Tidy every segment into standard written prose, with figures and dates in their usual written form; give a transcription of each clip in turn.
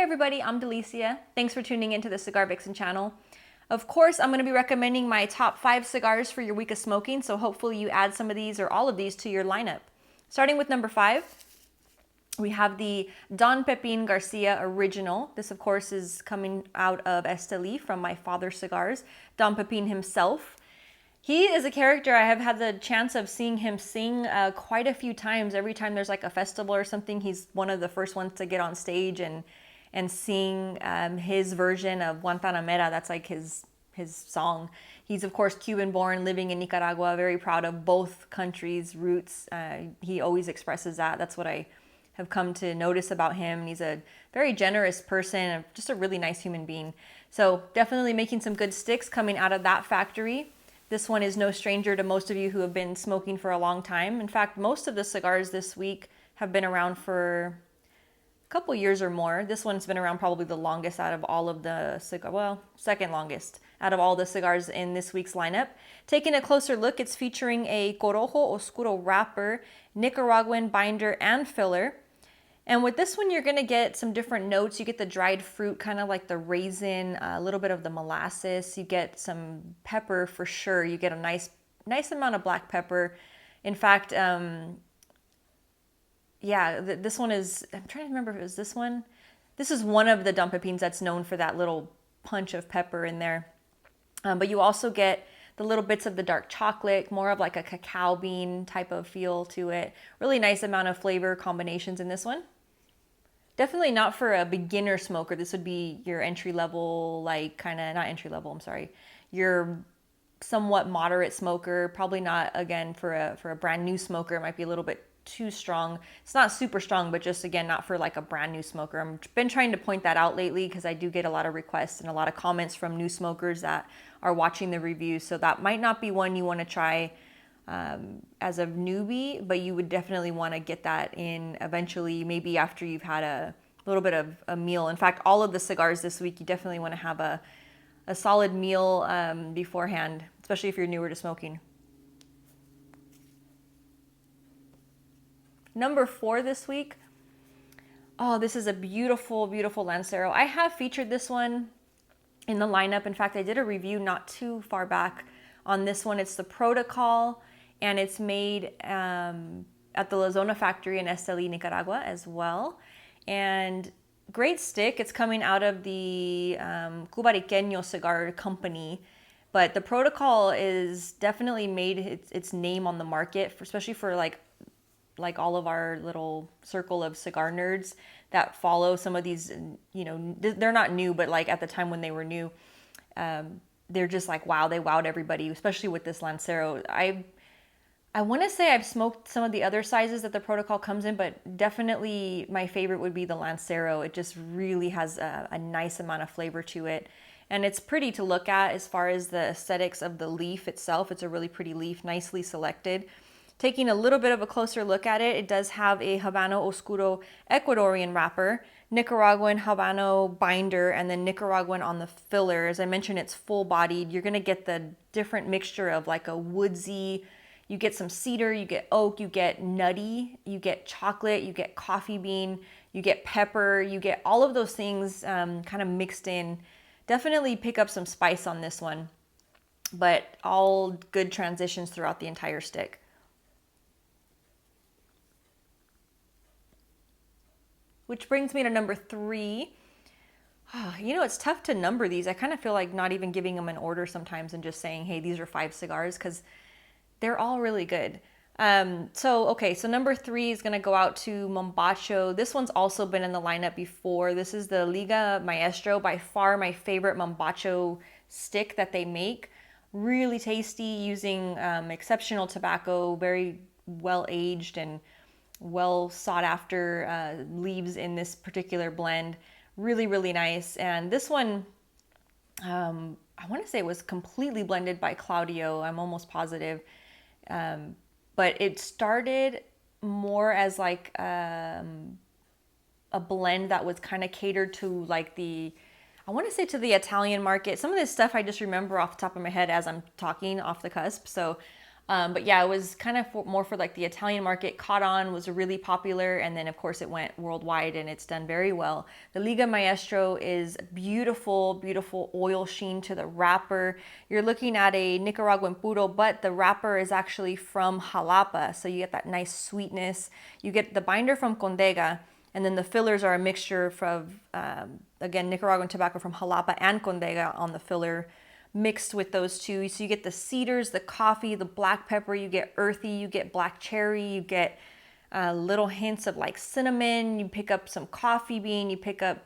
everybody, I'm Delicia. Thanks for tuning into the Cigar Vixen channel. Of course, I'm going to be recommending my top 5 cigars for your week of smoking, so hopefully you add some of these or all of these to your lineup. Starting with number 5, we have the Don Pepin Garcia Original. This, of course, is coming out of Esteli from my father's cigars, Don Pepin himself. He is a character. I have had the chance of seeing him sing quite a few times. Every time there's like a festival or something, he's one of the first ones to get on stage and sing his version of Guantanamera. That's like his song. He's, of course, Cuban born, living in Nicaragua, very proud of both countries' roots. He always expresses that. That's what I have come to notice about him. He's a very generous person, just a really nice human being. So definitely making some good sticks coming out of that factory. This one is no stranger to most of you who have been smoking for a long time. In fact, most of the cigars this week have been around for a couple years or more. This one's been around probably the longest out of all of the second longest out of all the cigars in this week's lineup. Taking a closer look, it's featuring a Corojo Oscuro wrapper, Nicaraguan binder and filler. And with this one, you're going to get some different notes. You get the dried fruit, kind of like the raisin, a little bit of the molasses. You get some pepper for sure. You get a nice amount of black pepper. In fact, this one is, I'm trying to remember if it was this one. This is one of the Don Pepins that's known for that little punch of pepper in there. But you also get the little bits of the dark chocolate, more of like a cacao bean type of feel to it. Really nice amount of flavor combinations in this one. Definitely not for a beginner smoker. This would be your entry level, like kind of, not entry level, I'm sorry. Your somewhat moderate smoker, probably not, again, for a brand new smoker. It might be a little bit too strong. It's not super strong, but just, again, not for like a brand new smoker. I've been trying to point that out lately because I do get a lot of requests and a lot of comments from new smokers that are watching the reviews. So that might not be one you want to try as a newbie, but you would definitely want to get that in eventually, maybe after you've had a little bit of a meal. In fact, all of the cigars this week, you definitely want to have a solid meal beforehand, especially if you're newer to smoking. Number 4 this week. Oh, this is a beautiful, beautiful Lancero. I have featured this one in the lineup. In fact, I did a review not too far back on this one. It's the Protocol, and it's made at the La Zona factory in Esteli, Nicaragua as well. And great stick. It's coming out of the Cubariqueño Cigar Company. But the Protocol is definitely made its name on the market, especially for like all of our little circle of cigar nerds that follow some of these, they're not new, but like at the time when they were new, they're just like, wow, they wowed everybody, especially with this Lancero. I want to say I've smoked some of the other sizes that the Protocol comes in, but definitely my favorite would be the Lancero. It just really has a nice amount of flavor to it. And it's pretty to look at as far as the aesthetics of the leaf itself. It's a really pretty leaf, nicely selected. Taking a little bit of a closer look at it, it does have a Habano Oscuro Ecuadorian wrapper, Nicaraguan Habano binder, and then Nicaraguan on the filler. As I mentioned, it's full-bodied. You're going to get the different mixture of like a woodsy, you get some cedar, you get oak, you get nutty, you get chocolate, you get coffee bean, you get pepper, you get all of those things kind of mixed in. Definitely pick up some spice on this one, but all good transitions throughout the entire stick. Which brings me to number 3. It's tough to number these. I kind of feel like not even giving them an order sometimes and just saying, hey, these are 5 cigars, because they're all really good. So number 3 is going to go out to Mombacho. This one's also been in the lineup before. This is the Liga Maestro, by far my favorite Mombacho stick that they make. Really tasty, using exceptional tobacco, very well aged and well sought after leaves in this particular blend. Really, really nice. And this one, I want to say it was completely blended by Claudio. I'm almost positive. But it started more as like a blend that was kind of catered to like I want to say to the Italian market. Some of this stuff I just remember off the top of my head as I'm talking off the cusp. So But yeah, it was kind of more for like the Italian market. Caught on, was really popular, and then of course it went worldwide and it's done very well. The Liga Maestro is beautiful, beautiful oil sheen to the wrapper. You're looking at a Nicaraguan puro, but the wrapper is actually from Jalapa, so you get that nice sweetness. You get the binder from Condega, and then the fillers are a mixture from, again, Nicaraguan tobacco from Jalapa and Condega on the filler, mixed with those two. So you get the cedars, the coffee, the black pepper, you get earthy, you get black cherry, you get little hints of like cinnamon, you pick up some coffee bean, you pick up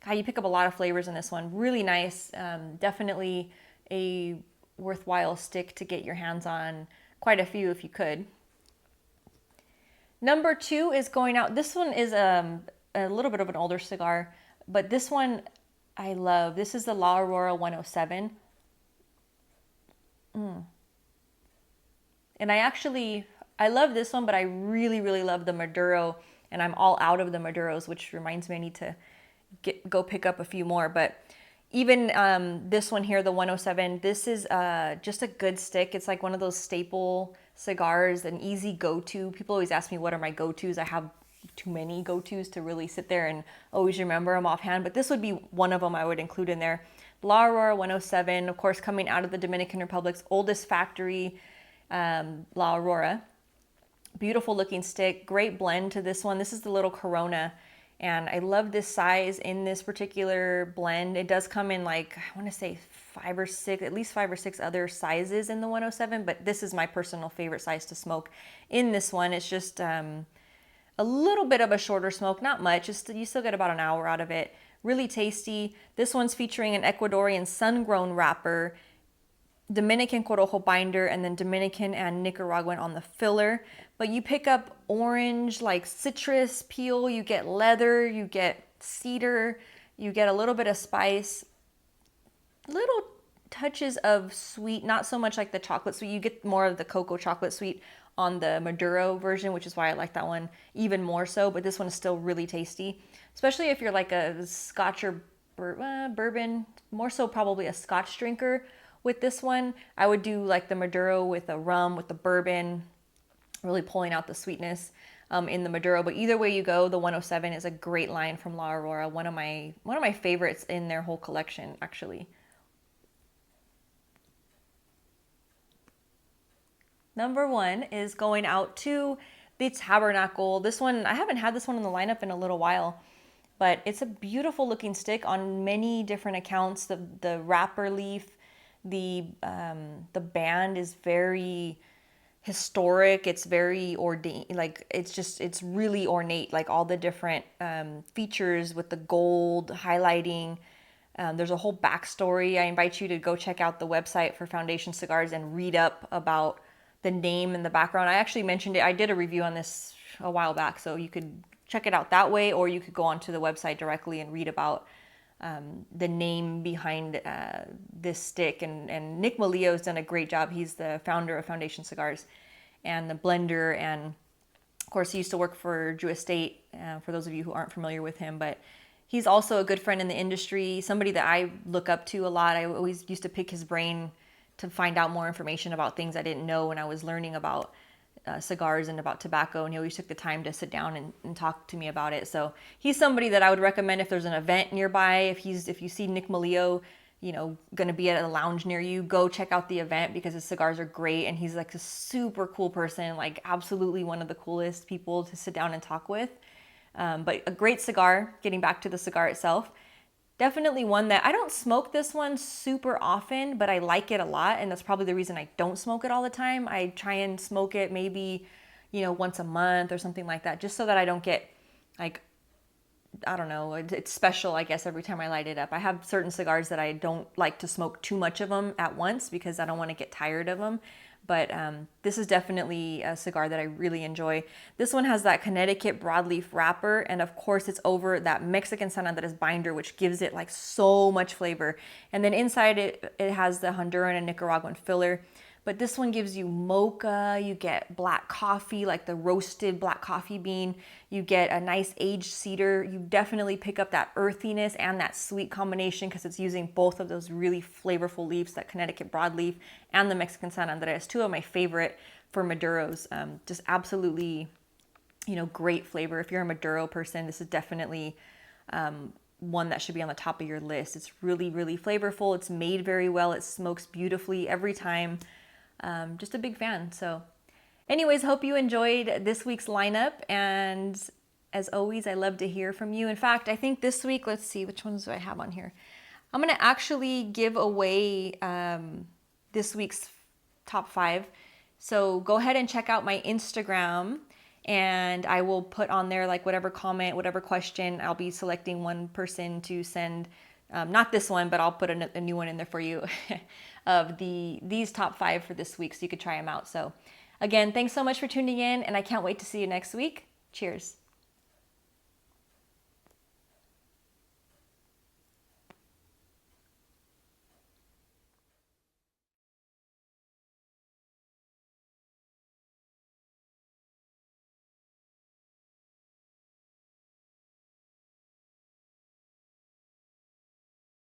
a lot of flavors in this one. Really nice. Definitely a worthwhile stick to get your hands on, quite a few if you could. Number 2 is going out. This one is a little bit of an older cigar, but this one I love. This is the La Aurora 107. And I love this one, but I really, really love the Maduro, and I'm all out of the Maduros, which reminds me I need to go pick up a few more. But even this one here, the 107, this is just a good stick. It's like one of those staple cigars, an easy go-to. People always ask me what are my go-tos. I have too many go-tos to really sit there and always remember them offhand, but this would be one of them I would include in there. La Aurora 107, of course, coming out of the Dominican Republic's oldest factory, La Aurora. Beautiful looking stick, great blend to this one. This is the little Corona, and I love this size in this particular blend. It does come in like, I want to say at least five or six other sizes in the 107, but this is my personal favorite size to smoke in this one. It's just a little bit of a shorter smoke, not much, you still get about an hour out of it. Really tasty. This one's featuring an Ecuadorian sun-grown wrapper, Dominican Corojo binder, and then Dominican and Nicaraguan on the filler. But you pick up orange, like citrus peel, you get leather, you get cedar, you get a little bit of spice, little touches of sweet, not so much like the chocolate sweet. You get more of the cocoa chocolate sweet on the Maduro version, which is why I like that one even more so. But this one is still really tasty, especially if you're like a Scotch or bourbon, more so probably a Scotch drinker. With this one, I would do like the Maduro with a rum, with the bourbon, really pulling out the sweetness in the Maduro. But either way you go, the 107 is a great line from La Aurora. One of my favorites in their whole collection, actually. Number 1 is going out to the Tabernacle. This one, I haven't had this one in the lineup in a little while, but it's a beautiful looking stick on many different accounts. The wrapper leaf, the band is very historic. It's very ordained, like it's really ornate, like all the different features with the gold highlighting. There's a whole backstory. I invite you to go check out the website for Foundation Cigars and read up about the name and the background. I actually mentioned it. I did a review on this a while back, so you could check it out that way, or you could go onto the website directly and read about the name behind this stick. And Nick Malillo has done a great job. He's the founder of Foundation Cigars and the blender, and of course he used to work for Drew Estate, for those of you who aren't familiar with him. But he's also a good friend in the industry, somebody that I look up to a lot. I always used to pick his brain to find out more information about things I didn't know when I was learning about cigars and about tobacco, and he always took the time to sit down and talk to me about it. So he's somebody that I would recommend if there's an event nearby. If you see Nick Malillo, going to be at a lounge near you, go check out the event, because his cigars are great, and he's like a super cool person, like absolutely one of the coolest people to sit down and talk with. But a great cigar. Getting back to the cigar itself, definitely one that I don't smoke this one super often, but I like it a lot. And that's probably the reason I don't smoke it all the time. I try and smoke it maybe, once a month or something like that, just so that I don't get like, I don't know, it's special, I guess, every time I light it up. I have certain cigars that I don't like to smoke too much of them at once because I don't want to get tired of them. But this is definitely a cigar that I really enjoy. This one has that Connecticut broadleaf wrapper, and of course it's over that Mexican San Andres binder, which gives it like so much flavor. And then inside it has the Honduran and Nicaraguan filler. But this one gives you mocha, you get black coffee, like the roasted black coffee bean, you get a nice aged cedar. You definitely pick up that earthiness and that sweet combination because it's using both of those really flavorful leaves, that Connecticut broadleaf and the Mexican San Andres, two of my favorite for Maduros. Just absolutely, great flavor. If you're a Maduro person, this is definitely one that should be on the top of your list. It's really, really flavorful. It's made very well. It smokes beautifully every time. Just a big fan. So anyways, hope you enjoyed this week's lineup. And as always, I love to hear from you. In fact, I think this week, let's see, which ones do I have on here? I'm going to actually give away this week's top 5. So go ahead and check out my Instagram, and I will put on there like whatever comment, whatever question. I'll be selecting one person to send, not this one, but I'll put a new one in there for you of these top 5 for this week, so you could try them out. So again, thanks so much for tuning in, and I can't wait to see you next week. Cheers.